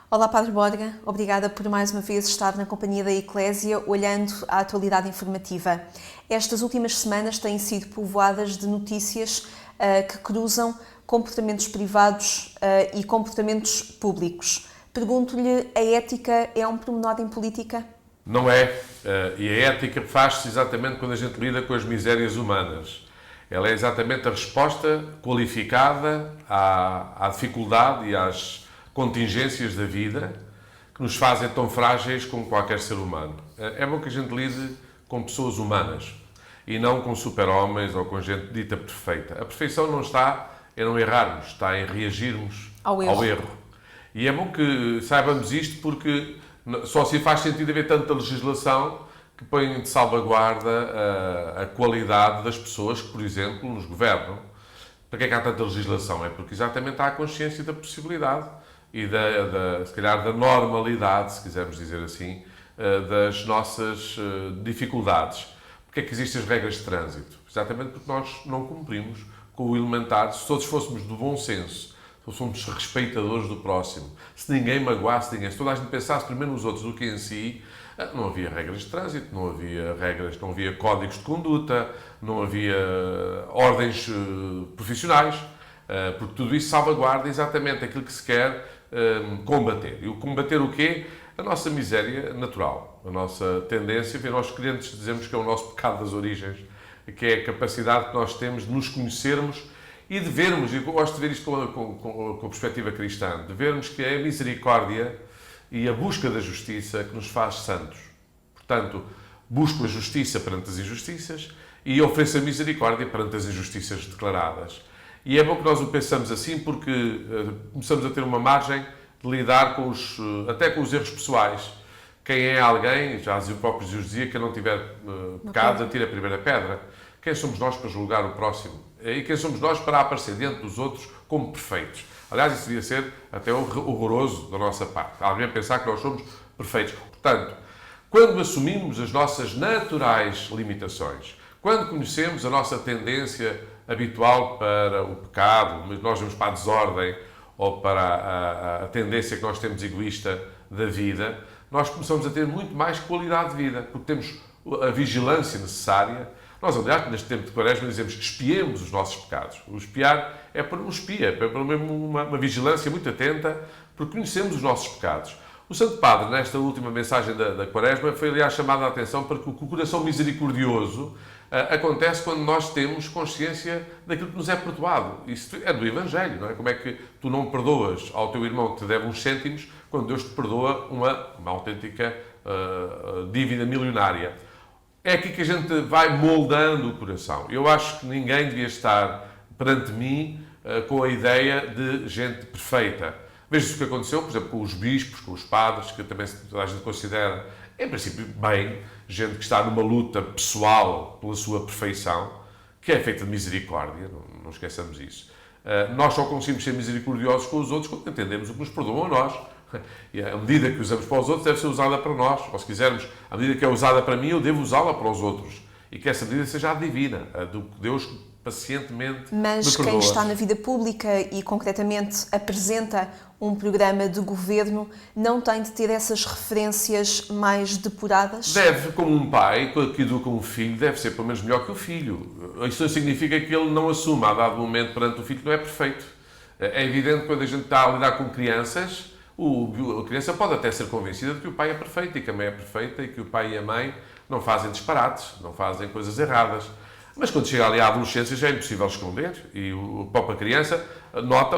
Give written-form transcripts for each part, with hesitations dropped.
Olá, Padre Borga. Obrigada por mais uma vez estar na companhia da Eclésia, olhando a atualidade informativa. Estas últimas semanas têm sido povoadas de notícias que cruzam comportamentos privados e comportamentos públicos. Pergunto-lhe, a ética é um pormenor em política? Não é. E a ética faz-se exatamente quando a gente lida com as misérias humanas. Ela é exatamente a resposta qualificada à dificuldade e às contingências da vida que nos fazem tão frágeis como qualquer ser humano. É bom que a gente lide com pessoas humanas e não com super-homens ou com gente dita perfeita. A perfeição não está em não errarmos, está em reagirmos ao erro. E é bom que saibamos isto porque só se faz sentido haver tanta legislação que põe de salvaguarda a qualidade das pessoas que, por exemplo, nos governam. Para que é que há tanta legislação? É porque exatamente há a consciência da possibilidade e se calhar da normalidade, se quisermos dizer assim, das nossas dificuldades. Porque é que existem as regras de trânsito? Exatamente porque nós não cumprimos com o elementar. Se todos fôssemos do bom senso, se fôssemos respeitadores do próximo, se ninguém magoasse ninguém, se toda a gente pensasse primeiro nos outros do que em si, não havia regras de trânsito, não havia códigos de conduta, não havia ordens profissionais, porque tudo isso salvaguarda exatamente aquilo que se quer combater. E o combater o quê? A nossa miséria natural, a nossa tendência, nós crentes dizemos que é o nosso pecado das origens, que é a capacidade que nós temos de nos conhecermos e de vermos, e eu gosto de ver isto com a perspectiva cristã, de vermos que é a misericórdia e a busca da justiça que nos faz santos. Portanto, busco a justiça perante as injustiças e ofereço a misericórdia perante as injustiças declaradas. E é bom que nós o pensamos assim porque começamos a ter uma margem de lidar até com os erros pessoais. Quem é alguém, já o próprio Jesus dizia, que não tiver pecados, atire a primeira pedra. Quem somos nós para julgar o próximo? E quem somos nós para aparecer diante dos outros como perfeitos? Aliás, isso devia ser até horroroso da nossa parte. Alguém pensar que nós somos perfeitos. Portanto, quando assumimos as nossas naturais limitações, quando conhecemos a nossa tendência habitual para o pecado, mas nós vamos para a desordem ou para a tendência que nós temos egoísta da vida, nós começamos a ter muito mais qualidade de vida, porque temos a vigilância necessária. Nós, aliás, neste tempo de Quaresma, dizemos que espiemos os nossos pecados. O espiar é para um espia, é para uma vigilância muito atenta, porque conhecemos os nossos pecados. O Santo Padre, nesta última mensagem da Quaresma, foi, aliás, chamado a atenção para que o coração misericordioso acontece quando nós temos consciência daquilo que nos é perdoado. Isso é do Evangelho, não é? Como é que tu não perdoas ao teu irmão que te deve uns cêntimos quando Deus te perdoa uma autêntica dívida milionária? É aqui que a gente vai moldando o coração. Eu acho que ninguém devia estar perante mim com a ideia de gente perfeita. Veja-se o que aconteceu, por exemplo, com os bispos, com os padres, que também a gente considera, em princípio, bem, gente que está numa luta pessoal pela sua perfeição, que é feita de misericórdia, não esqueçamos isso. Nós só conseguimos ser misericordiosos com os outros quando entendemos o que nos perdoam a nós. E a medida que usamos para os outros deve ser usada para nós. Ou, se quisermos, a medida que é usada para mim, eu devo usá-la para os outros. E que essa medida seja a divina, a do que Deus pacientemente me perdoa. Mas quem está na vida pública e, concretamente, apresenta um programa de governo, não tem de ter essas referências mais depuradas? Deve, como um pai que educa um filho, deve ser pelo menos melhor que o filho. Isso não significa que ele não assuma, a dado momento, perante o filho, que não é perfeito. É evidente que quando a gente está a lidar com crianças, a criança pode até ser convencida de que o pai é perfeito e que a mãe é perfeita e que o pai e a mãe não fazem disparates, não fazem coisas erradas. Mas quando chega ali à adolescência já é impossível esconder e a própria criança nota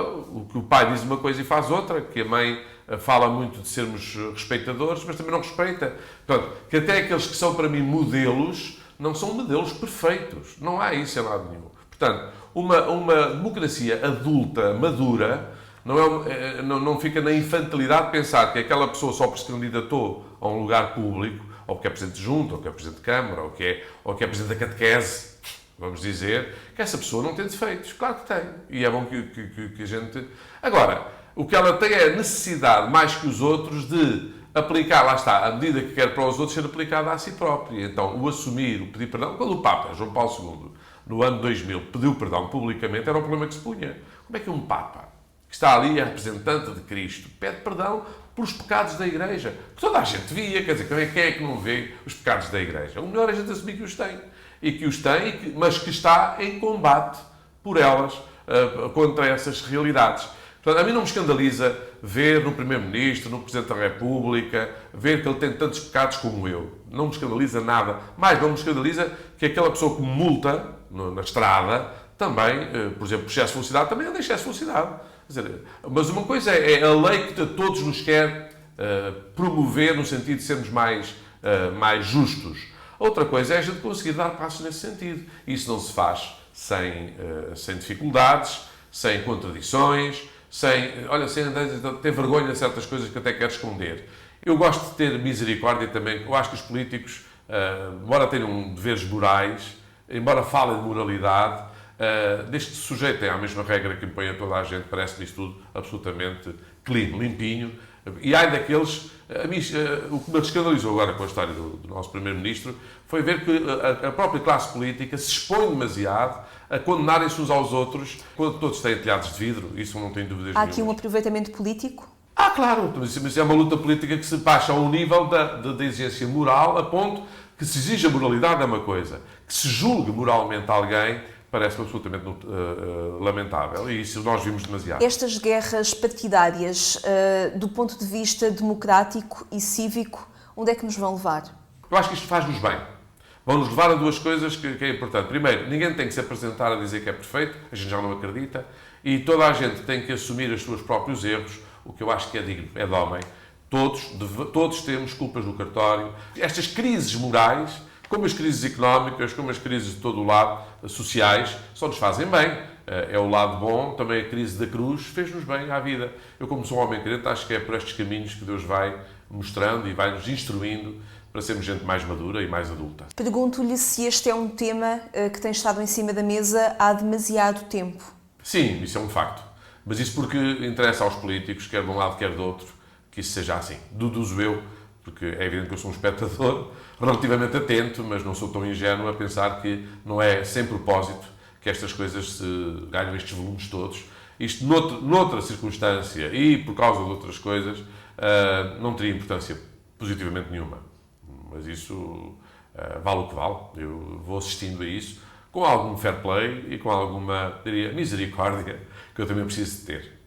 que o pai diz uma coisa e faz outra, que a mãe fala muito de sermos respeitadores, mas também não respeita. Portanto, que até aqueles que são para mim modelos, não são modelos perfeitos. Não há isso em lado nenhum. Portanto, uma democracia adulta, madura, não fica na infantilidade de pensar que aquela pessoa só porque se candidatou a um lugar público, ou porque é Presidente de Junta, ou que é Presidente de Câmara, ou que é Presidente da Catequese, vamos dizer, que essa pessoa não tem defeitos. Claro que tem. E é bom que a gente... Agora, o que ela tem é a necessidade, mais que os outros, de aplicar, lá está, a medida que quer para os outros ser aplicada a si própria. Então, o assumir, o pedir perdão, quando o Papa, João Paulo II, no ano 2000, pediu perdão publicamente, era um problema que se punha. Como é que um Papa que está ali, é representante de Cristo, pede perdão pelos pecados da Igreja. Que toda a gente via, quer dizer, quem é que não vê os pecados da Igreja? O melhor é a gente assumir que os tem. E que os tem, mas que está em combate por elas, contra essas realidades. Portanto, a mim não me escandaliza ver no Primeiro-Ministro, no Presidente da República, ver que ele tem tantos pecados como eu. Não me escandaliza nada. Mais, não me escandaliza que aquela pessoa que me multa na estrada também, por exemplo, por excesso de velocidade, também anda em excesso de velocidade. Quer dizer, mas uma coisa é a lei que todos nos quer promover no sentido de sermos mais justos. Outra coisa é a gente conseguir dar passos nesse sentido. Isso não se faz sem dificuldades, sem contradições, sem ter vergonha de certas coisas que até quer esconder. Eu gosto de ter misericórdia também. Eu acho que os políticos, embora tenham deveres morais, embora falem de moralidade, desde que se sujeitem à mesma regra que impõe a toda a gente, parece-me isto tudo absolutamente clean, limpinho. E há daqueles... o que me escandalizou agora com a história do nosso Primeiro-Ministro foi ver que a própria classe política se expõe demasiado a condenarem-se uns aos outros quando todos têm telhados de vidro. Isso não tem dúvidas Há nenhumas. aqui um aproveitamento político? Claro, mas é uma luta política que se baixa a um nível da exigência moral, a ponto que se exija moralidade é uma coisa, que se julgue moralmente alguém parece-me absolutamente lamentável, e isso nós vimos demasiado. Estas guerras partidárias, do ponto de vista democrático e cívico, onde é que nos vão levar? Eu acho que isto faz-nos bem. Vão-nos levar a duas coisas que é importante. Primeiro, ninguém tem que se apresentar a dizer que é perfeito, a gente já não acredita, e toda a gente tem que assumir os seus próprios erros, o que eu acho que é digno, é de homem. Todos temos culpas no cartório. Estas crises morais, como as crises económicas, como as crises de todo o lado, sociais, só nos fazem bem. É o lado bom, também a crise da cruz fez-nos bem à vida. Eu, como sou um homem crente, acho que é por estes caminhos que Deus vai mostrando e vai nos instruindo para sermos gente mais madura e mais adulta. Pergunto-lhe se este é um tema que tem estado em cima da mesa há demasiado tempo. Sim, isso é um facto. Mas isso porque interessa aos políticos, quer de um lado, quer do outro, que isso seja assim. Deduzo eu, porque é evidente que eu sou um espectador relativamente atento, mas não sou tão ingênuo a pensar que não é sem propósito que estas coisas ganham estes volumes todos. Isto, noutra circunstância e por causa de outras coisas, não teria importância positivamente nenhuma. Mas isso vale o que vale. Eu vou assistindo a isso com algum fair play e com alguma, diria, misericórdia que eu também preciso de ter.